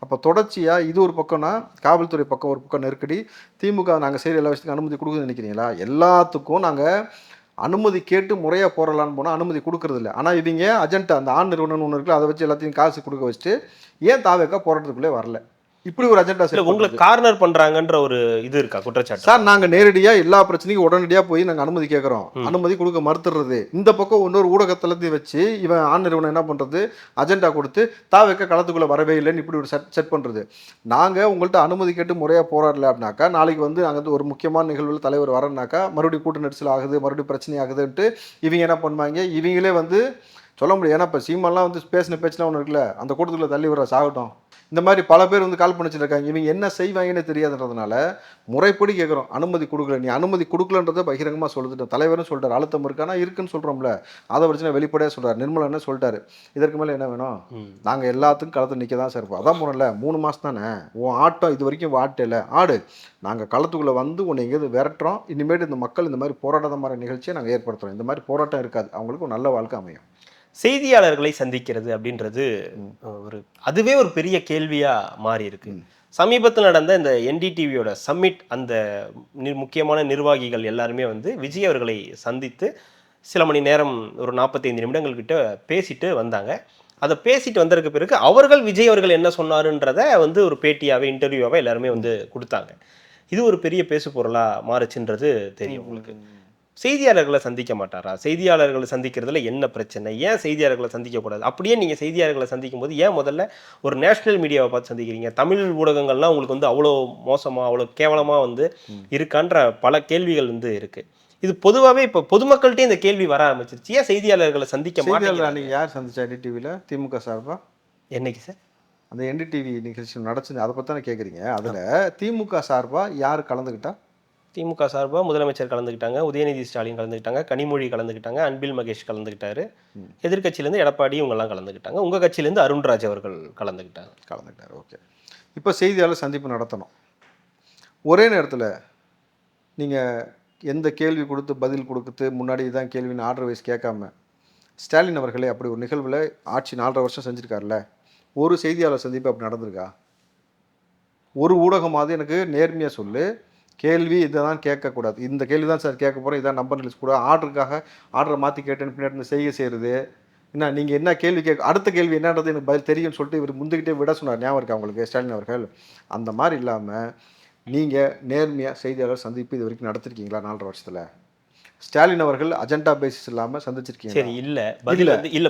Speaker 2: அப்போ தொடர்ச்சியாக இது ஒரு பக்கம்னா காவல்துறை பக்கம் ஒரு பக்கம் நெருக்கடி, திமுக நாங்கள் செய்கிற எல்லா விஷயத்துக்கும் அனுமதி கொடுக்குதுன்னு நினைக்கிறீங்களா? எல்லாத்துக்கும் நாங்கள் அனுமதி கேட்டு முறையாக போடலான்னு போனால் அனுமதி கொடுக்கறதில்ல. ஆனால் இவங்க அஜெண்டா அந்த ஆண் நிறுவனம் ஒன்று இருக்குல்ல, அதை வச்சு எல்லாத்தையும் காசு கொடுக்க வச்சுட்டு ஏன் தாவேக்கா போராட்டத்துக்குள்ளே வரல? இப்படி ஒரு அஜெண்டா
Speaker 3: சார். உங்களுக்கு கார்னர் பண்றாங்கன்ற ஒரு இது இருக்கா குற்றச்சாட்டு?
Speaker 2: சார், நாங்க நேரடியா எல்லா பிரச்சனைக்கும் உடனடியா போய் நாங்க அனுமதி கேட்கறோம், அனுமதி கொடுக்க மறுத்துறது. இந்த பக்கம் இன்னொரு ஊடகத்தளத்தையும் வச்சு இவன் ஆண் நிறுவனம் என்ன பண்றது, அஜெண்டா கொடுத்து தாவேக்கா களத்துக்குள்ள வரவே இல்லைன்னு இப்படி ஒரு செட் பண்றது. நாங்க உங்கள்கிட்ட அனுமதி கேட்டு முறையா போராடல அப்படின்னாக்கா, நாளைக்கு வந்து நாங்க வந்து ஒரு முக்கியமான நிகழ்வுல தலைவர் வரனாக்கா மறுபடியும் கூட்ட நெரிசல் ஆகுது, மறுபடியும் பிரச்சனை ஆகுதுன்ட்டு இவங்க என்ன பண்ணுவாங்க, இவங்களே வந்து சொல்ல முடியும். ஏன்னா இப்போ சீமெல்லாம் வந்து பேசின பேச்சுலாம் ஒன்று இருக்குல்ல, அந்த கூட்டத்துக்குள்ள தள்ளி விடுற சாகட்டும், இந்த மாதிரி பல பேர் வந்து கால் பண்ணிச்சுட்டு இருக்காங்க. இவங்க என்ன செய்வாங்கன்னு தெரியாதுன்றதுனால முறைப்படி கேட்குறோம், அனுமதி கொடுக்கல. நீ அனுமதி கொடுக்கலன்றதை பகிரங்கமாக சொல்லிட்டு தலைவரும் சொல்லிட்டார். அழுத்தம் இருக்கானா இருக்குன்னு சொல்கிறோம்ல, அதை பிரச்சனை வெளிப்படையாக சொல்கிறார். நிர்மலா என்ன சொல்லிட்டாரு, இதற்கு மேலே என்ன வேணும், நாங்கள் எல்லாத்துக்கும் களத்தில் நிற்க தான் சார் இருப்போம். அதான் போனல 3 மாதம் தானே உன் ஆட்டம், இது வரைக்கும் ஆட்டல ஆடு, நாங்கள் களத்துக்குள்ளே வந்து உன்னை எங்கேயாவது விரட்டுறோம். இனிமேட்டு இந்த மக்கள் இந்த மாதிரி போராடாத மாதிரி நிகழ்ச்சியை நாங்கள் ஏற்படுத்துகிறோம். இந்த மாதிரி போராட்டம் இருக்காது, அவங்களுக்கு ஒரு நல்ல வாழ்க்கை அமையும்.
Speaker 3: செய்தியாளர்களை சந்திக்கிறது அப்படின்றது அதுவே ஒரு பெரிய கேள்வியா மாறி இருக்கு. சமீபத்தில் நடந்த இந்த NDTVயோட சம்மிட், அந்த முக்கியமான நிர்வாகிகள் எல்லாருமே வந்து விஜய் அவர்களை சந்தித்து சில மணி நேரம் ஒரு 45 நிமிடங்கள் கிட்ட பேசிட்டு வந்தாங்க. அதை பேசிட்டு வந்ததுக்கு பிறகு அவர்கள் விஜய் அவர்கள் என்ன சொன்னாருன்றத வந்து ஒரு பேட்டியாவே இன்டர்வியூவாவே எல்லாருமே வந்து கொடுத்தாங்க. இது ஒரு பெரிய பேசு பொருளா மாறுச்சுன்றது தெரியும் உங்களுக்கு. செய்தியாளர்களை சந்திக்க மாட்டாரா? செய்தியாளர்களை சந்திக்கிறதுல என்ன பிரச்சனை? ஏன் செய்தியாளர்களை சந்திக்கக்கூடாது? அப்படியே நீங்கள் செய்தியாளர்களை சந்திக்கும் போது ஏன் முதல்ல ஒரு நேஷனல் மீடியாவை பார்த்து சந்திக்கிறீங்க? தமிழ் ஊடகங்கள்லாம் உங்களுக்கு வந்து அவ்வளோ மோசமாக, அவ்வளோ கேவலமாக வந்து இருக்கான்ற பல கேள்விகள் வந்து இருக்குது. இது பொதுவாகவே இப்போ பொதுமக்கள்கிட்டே இந்த கேள்வி வர ஆரம்பிச்சிருச்சு. ஏன் செய்தியாளர்களை சந்திக்க மாட்டேங்கிறாங்க?
Speaker 2: நீங்கள் யார் சந்திச்சா NDTVயில் திமுக சார்பா?
Speaker 3: என்னைக்கு சார்
Speaker 2: அந்த NDTV நிகழ்ச்சி நடச்சுன்னு அதை பற்றி தானே கேட்குறீங்க? அதில் திமுக சார்பாக யார் கலந்துக்கிட்டா?
Speaker 3: திமுக சார்பாக முதலமைச்சர் கலந்துக்கிட்டாங்க, உதயநிதி ஸ்டாலின் கலந்துக்கிட்டாங்க, கனிமொழி கலந்துக்கிட்டாங்க, அன்பில் மகேஷ் கலந்துக்கிட்டாரு, எதிர்கட்சியிலேருந்து எடப்பாடி இவங்கெல்லாம் கலந்துக்கிட்டாங்க, உங்கள் கட்சியிலேருந்து அருண்ராஜ் அவர்கள் கலந்துக்கிட்டாரு.
Speaker 2: ஓகே. இப்போ செய்தியாளர் சந்திப்பு நடத்தணும். ஒரே நேரத்தில் நீங்கள் எந்த கேள்வி கொடுத்து பதில் கொடுத்து முன்னாடி தான் கேள்வின்னு ஆர்டர் வைஸ் கேட்காம, ஸ்டாலின் அவர்களே அப்படி ஒரு நிகழ்வில் ஆட்சி 4.5 வருஷம் செஞ்சுருக்காருல்ல, ஒரு செய்தியாளர் சந்திப்பு அப்படி நடந்திருக்கா? ஒரு ஊடகமாவது எனக்கு நேர்மையாக சொல்லு, கேள்வி இதை தான் கேட்கக்கூடாது, இந்த கேள்வி தான் சார் கேட்க போகிறோம், இதான் நம்பர் லிஸ்ட் கூட, ஆர்டரை மாற்றி கேட்டேன்னு பின்னாடி செய்கிறது என்ன, நீங்கள் என்ன கேள்வி அடுத்த கேள்வி என்னன்றது எனக்கு பதில் தெரியும்னு சொல்லிட்டு இவர் முந்துக்கிட்டே விட சொன்னார். ஞாபகம் இருக்கா உங்களுக்கு ஸ்டாலின் அவர்கள்? அந்த மாதிரி இல்லாமல் நீங்கள் நேர்மையாக செய்தியாளர் சந்திப்பு இது வரைக்கும் நடத்திருக்கீங்களா 4.5 வருஷத்தில்? ஸ்டாலின் அவர்கள் அஜெண்டா பேசிஸ் இல்லாமல் சந்திச்சிருக்கீங்க?
Speaker 3: சரி, இல்லை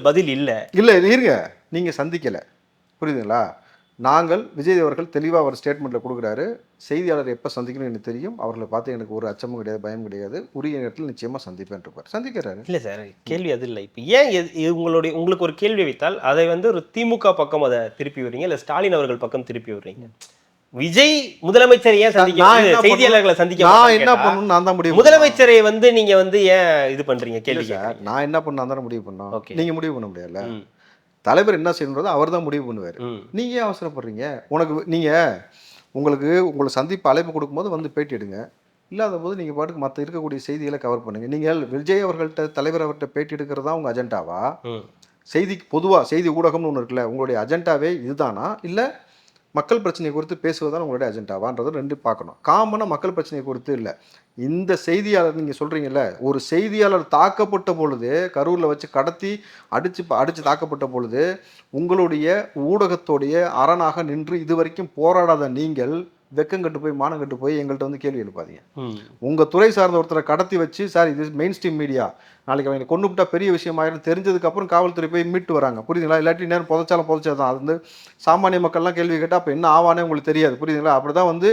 Speaker 3: பதில் இல்லை
Speaker 2: இருங்க, நீங்கள் சந்திக்கலை, புரியுதுங்களா? நாங்கள் விஜய் அவர்கள் தெளிவாக ஒரு ஸ்டேட்மெண்ட்டில் கொடுக்குறாரு, செய்தியாளர் எப்போ சந்திக்கணும் எனக்கு தெரியும், அவர்களை பார்த்து எனக்கு ஒரு அச்சமும் கிடையாது, பயம் கிடையாது, உரிய நேரத்தில் நிச்சயமாக சந்திப்பேன் இருப்பார். சந்திக்கிறாரு.
Speaker 3: இல்லை சார், கேள்வி அது இல்லை. இப்போ ஏன் உங்களுக்கு ஒரு கேள்வி வைத்தால் அதை வந்து ஒரு திமுக பக்கம் அதை திருப்பி விடுறீங்க, இல்லை ஸ்டாலின் அவர்கள் பக்கம் திருப்பி விடுறீங்க? விஜய் முதலமைச்சரை ஏன் சந்திக்க செய்தியாளர்களை சந்திக்க
Speaker 2: நான் என்ன பண்ணணும் நான் தான் முடிவு
Speaker 3: முதலமைச்சரை வந்து நீங்க வந்து ஏன் இது பண்றீங்க கேள்வி
Speaker 2: சார். நான் என்ன பண்ண தானே முடிவு பண்ணோம்.
Speaker 3: Okay.
Speaker 2: நீங்க முடிவு பண்ண முடியல. தலைவர் என்ன செய்யணுன்றதை அவர் தான் முடிவு பண்ணுவார். நீங்க ஏன் அவசரப்படுறீங்க? உங்களுக்கு சந்திப்பு அழைப்பு கொடுக்கும்போது வந்து பேட்டி எடுங்க. இல்லாத போது நீங்கள் பாட்டுக்கு மற்ற இருக்கக்கூடிய செய்திகளை கவர் பண்ணுங்க. நீங்கள் விஜய் அவர்கள்ட்ட தலைவர் அவர்கிட்ட பேட்டி எடுக்கிறது தான் உங்கள் அஜெண்டாவா? செய்திக்கு பொதுவாக செய்தி ஊடகம்னு ஒன்று இருக்குல்ல, உங்களுடைய அஜெண்டாவே இதுதானா இல்லை மக்கள் பிரச்சனையை குறித்து பேசுவதுதான் உங்களுடைய அஜெண்டாவான்றது ரெண்டு பார்க்கணும். காமனாக மக்கள் பிரச்சனையை குறித்து இல்லை. இந்த செய்தியாளர் நீங்கள் சொல்கிறீங்கல்ல, ஒரு செய்தியாளர் தாக்கப்பட்ட பொழுது கரூரில் வச்சு கடத்தி அடித்து தாக்கப்பட்ட பொழுது உங்களுடைய ஊடகத்தோடைய அரணாக நின்று இதுவரைக்கும் போராடாத நீங்கள் வெக்கங்கட்டு போய் மானங்கட்டு போய் எங்கள்கிட்ட வந்து கேள்வி எழுப்பாதீங்க. உங்கள் துறை சார்ந்த ஒருத்தரை கடத்தி வச்சு சார் இது மெயின் ஸ்ட்ரீம் மீடியா, நாளைக்கு அவங்க கொண்டு விட்டா பெரிய விஷயமாயிரும் தெரிஞ்சதுக்கப்புறம் காவல்துறை போய் மீட்டு வராங்க, புரியுதுங்களா? இல்லாட்டி நேரம் புதைச்சாதான் அது வந்து சாமானிய மக்கள்லாம் கேள்வி கேட்டால் அப்போ என்ன ஆவானே உங்களுக்கு தெரியாது, புரியுதுங்களா? அப்படி தான் வந்து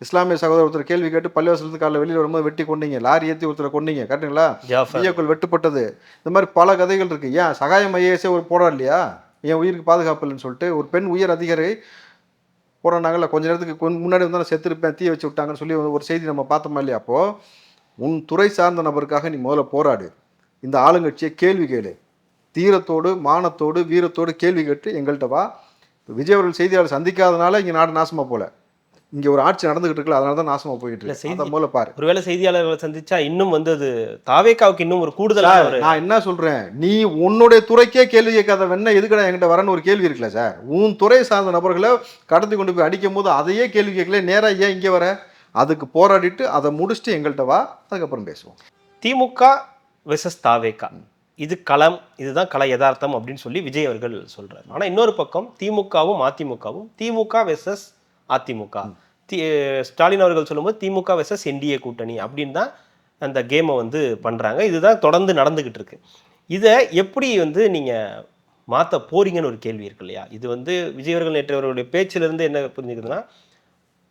Speaker 2: இஸ்லாமிய சகோதரர் ஒருத்தர் கேள்வி கேட்டு பள்ளிவாசலுக்கு காலையில் வெளியில் வரும்போது வெட்டி கொண்டீங்க, லாரி ஏற்றி ஒருத்தரை கொண்டீங்க, கரெக்டுங்களா? ஐயாக்கள் வெட்டுப்பட்டது, இந்த மாதிரி பல கதைகள் இருக்குது. ஏன் சகாயம் ஐஏஎஸே ஒரு போடா இல்லையா? என் உயிருக்கு பாதுகாப்பு இல்லைன்னு சொல்லிட்டு ஒரு பெண் உயர் அதிகாரி போகிறாங்கல்ல, கொஞ்ச நேரத்துக்கு முன்னாடி வந்து நான் செத்துருப்பேன் தீ வச்சு விட்டாங்கன்னு சொல்லி ஒரு செய்தி நம்ம பார்த்தோமா இல்லையா? அப்போது உன் துறை சார்ந்த நபருக்காக நீ முதல்ல போராடு, இந்த ஆளுங்கட்சியை கேள்வி கேளு, தீரத்தோடு மானத்தோடு வீரத்தோடு கேள்வி கேட்டு எங்கள்கிட்ட வா. விஜய் அவர்கள் செய்தியாளர் சந்திக்காதனால இங்கே நாடு நாசமாக போல, இங்கே ஒரு ஆட்சி நடந்துகிட்டு இருக்குல்ல, அதனால தான் நாசமாக போயிட்டு இருக்கு. அதை முதல்ல பாரு.
Speaker 3: ஒருவேளை செய்தியாளர்களை சந்திச்சா இன்னும் வந்து அது தாவேக்காவுக்கு இன்னும் ஒரு கூடுதலாக
Speaker 2: நான் என்ன சொல்கிறேன், நீ உன்னுடைய துறைக்கே கேள்வி கேட்காத வெண்ண எதுக்கடா என்கிட்ட வரன்னு ஒரு கேள்வி இருக்குல்ல சார். உன் துறை சார்ந்த நபர்களை கடத்தி கொண்டு போய் அடிக்கும் போது அதையே கேள்வி கேட்கல, நேராக ஏன் இங்கே வர? அதுக்கு போராடிட்டு அதை முடிச்சுட்டு எங்கள்கிட்ட வா, அதுக்கப்புறம் பேசுவோம்.
Speaker 3: திமுக வெர்சஸ் தாவேக்கா, இது களம், இதுதான் கலை யதார்த்தம் அப்படின்னு சொல்லி விஜய் அவர்கள் சொல்றாரு. ஆனால் இன்னொரு பக்கம் திமுகவும் அதிமுகவும் திமுக வெர்சஸ் அதிமுக, ஸ்டாலின் அவர்கள் சொல்லும்போது திமுக வெர்சஸ் என்டிஏ கூட்டணி அப்படின்னு தான் அந்த கேமை வந்து பண்ணுறாங்க. இதுதான் தொடர்ந்து நடந்துக்கிட்டு இருக்கு. இதை எப்படி வந்து நீங்கள் மாற்ற போறீங்கன்னு ஒரு கேள்வி இருக்கு இல்லையா? இது வந்து விஜய் அவர்கள் நேற்று அவர்களுடைய பேச்சிலிருந்து என்ன புரிஞ்சுக்குதுன்னா,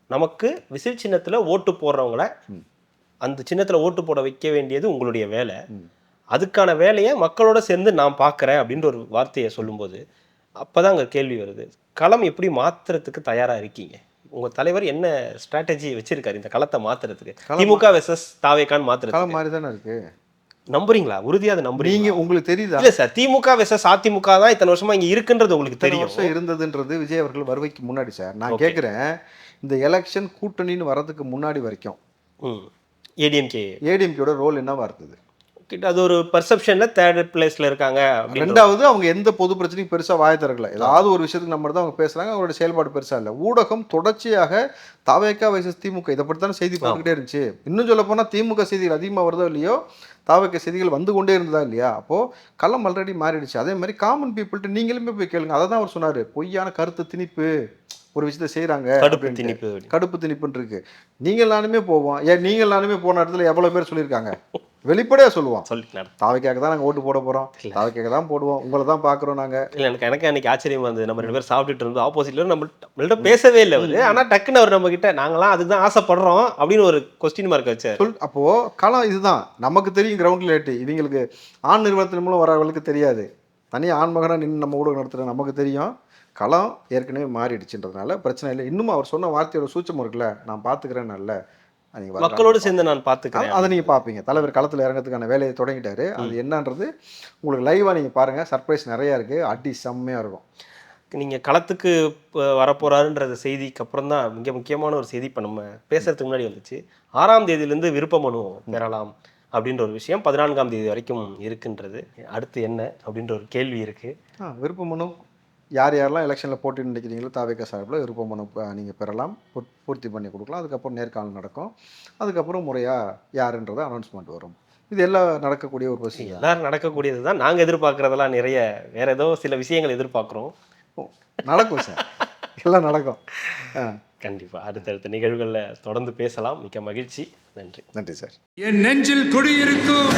Speaker 3: நமக்கு விசில் சின்னத்தில் ஓட்டு போடுறவங்கள அந்த சின்னத்தில் ஓட்டு போட வைக்க வேண்டியது உங்களுடைய வேலை, அதுக்கான வேலையை மக்களோட சேர்ந்து நான் பார்க்குறேன் அப்படின்ற ஒரு வார்த்தையை சொல்லும்போது அப்போ தான் அங்கே கேள்வி வருது, களம் எப்படி மாற்றுறதுக்கு தயாராக இருக்கீங்க? உங்கள் தலைவர் என்ன ஸ்ட்ராட்டஜி வச்சிருக்காரு இந்த களத்தை மாற்றுறதுக்கு? திமுக வெர்சஸ் தாவேக்கான்னு மாற்றுறது
Speaker 2: மாதிரி தானே இருக்கு.
Speaker 3: நம்புறீங்களா? உறுதியாக அதை நம்புறீங்க?
Speaker 2: உங்களுக்கு தெரியுதா?
Speaker 3: இல்லை சார், திமுக வெர்சஸ் அதிமுக தான் இத்தனை வருஷமா இங்கே இருக்குன்றது உங்களுக்கு தெரியும்.
Speaker 2: வருஷம் இருந்ததுன்றது விஜய் அவர்கள் வருவைக்கு முன்னாடி சார். நான் கேட்குறேன், இந்த எலெக்ஷன் கூட்டணின்னு வர்றதுக்கு முன்னாடி வரைக்கும் ஏடிஎம்கேயோட ரோல் என்னவா இருந்தது?
Speaker 3: அது ஒரு பர்செப்ஷன்ல தேர்ட் பிளேஸ்ல இருக்காங்க.
Speaker 2: ரெண்டாவது, அவங்க எந்த பொது பிரச்சனையும் பெருசா வாய திறக்கல. ஏதாவது ஒரு விஷயத்துக்கு நம்ம தான் அவங்க பேசுறாங்க, அவங்களோட செயல்பாடு பெருசா இல்லை. ஊடகம் தொடர்ச்சியாக தாவேக்கா வைசஸ் திமுக இதை பற்றி தானே செய்தி பார்த்துக்கிட்டே இருந்துச்சு. இன்னும் சொல்ல போனால் திமுக செய்திகள் அதிகமாக வருதோ இல்லையோ, தாவேக்கா செய்திகள் வந்து கொண்டே இருந்ததா இல்லையா? அப்போது களம் ஆல்ரெடி மாறிடுச்சு. அதே மாதிரி காமன் பீப்புள்கிட்ட நீங்களுமே போய் கேளுங்க. அதை தான் அவர் சொன்னார், பொய்யான கருத்து திணிப்பு ஒரு விஷயத்த செய்கிறாங்க, கடுப்பு திணிப்புன்னு இருக்கு. நீங்கள் நானுமே போவோம். ஏன் நீங்கள் நானுமே போன இடத்துல எவ்வளோ பேர் சொல்லியிருக்காங்க, வெளிப்படையாக சொல்லுவோம், தாவேக்காக தான் நாங்கள் ஓட்டு போட போகிறோம், தாவேக்காக தான் போடுவோம், உங்களை தான் பார்க்குறோம் நாங்கள்.
Speaker 3: இல்லை, எனக்கு அன்னைக்கு ஆச்சரியமா இருந்தது. நம்ம 2 பேர் சாப்பிட்டுட்டு இருந்தோம், ஆப்போசிட்ல நம்மள்ட்ட பேசவே இல்லை அவர். ஆனால் டக்குன்னு அவர் நம்ம கிட்ட நாங்களாம் அதுக்கு தான் ஆசைப்படுறோம் அப்படின்னு ஒரு கொஸ்டின் மார்க் வச்சார்.
Speaker 2: அப்போது களம் இதுதான். நமக்கு தெரியும் கிரவுண்ட் ரிலேட்டு, இவங்களுக்கு ஆண் நிறுவனத்தின் மூலம் வரவங்களுக்கு தெரியாது. தனியாக ஆண்மகனாக நின்று நம்ம ஊடகம் நடத்துகிற நமக்கு தெரியும். களம் ஏற்கனவே மாறிடுச்சுன்றதுனால பிரச்சனை இல்லை. இன்னும் அவர் சொன்ன வார்த்தையோட சூச்சம் இருக்குல்ல, நான் பார்த்துக்கிறேன், நல்ல
Speaker 3: மக்களோடு சேர்ந்து நான் பார்த்துக்கிறேன்,
Speaker 2: அதை நீங்கள் பார்ப்பீங்க. தலைவர் களத்தில் இறங்கிறதுக்கான வேலையை தொடங்கிட்டாரு. அது என்னன்றது உங்களுக்கு லைவாக நீங்கள் பாருங்கள். சர்ப்ரைஸ் நிறையா இருக்குது, அடி செம்மையாக இருக்கும்.
Speaker 3: நீங்கள் களத்துக்கு வரப்போகிறாருன்ற செய்திக்கு அப்புறம் தான் மிக முக்கியமான ஒரு செய்தி இப்போ நம்ம பேசுறதுக்கு முன்னாடி வந்துச்சு. 6ஆம் தேதியிலேருந்து விருப்ப மனு பெறலாம் அப்படின்ற ஒரு விஷயம் 14ஆம் தேதி வரைக்கும் இருக்குன்றது. அடுத்து என்ன அப்படின்ற ஒரு கேள்வி இருக்குது.
Speaker 2: விருப்ப மனு யார் யாரெல்லாம் எலெக்ஷனில் போட்டி நினைக்கிறீங்களோ தாவேக்கா சார்பில் விருப்ப மனு நீங்கள் பெறலாம், பூர்த்தி பண்ணி கொடுக்கலாம். அதுக்கப்புறம் நேர்காணல் நடக்கும். அதுக்கப்புறம் முறையாக யாருன்றதை அனௌன்ஸ்மெண்ட் வரும். இது எல்லாம் நடக்கக்கூடிய ஒரு விஷயம்,
Speaker 3: எல்லாரும் நடக்கக்கூடியது தான். நாங்கள் எதிர்பார்க்குறதெல்லாம் நிறைய வேறு ஏதோ சில விஷயங்கள் எதிர்பார்க்குறோம்.
Speaker 2: நடக்கும் சார், எல்லாம் நடக்கும்.
Speaker 3: கண்டிப்பாக அடுத்தடுத்த நிகழ்வுகளில் தொடர்ந்து பேசலாம். மிக்க மகிழ்ச்சி. நன்றி.
Speaker 2: நன்றி சார்.
Speaker 1: என் நெஞ்சில் குடியிருக்கும்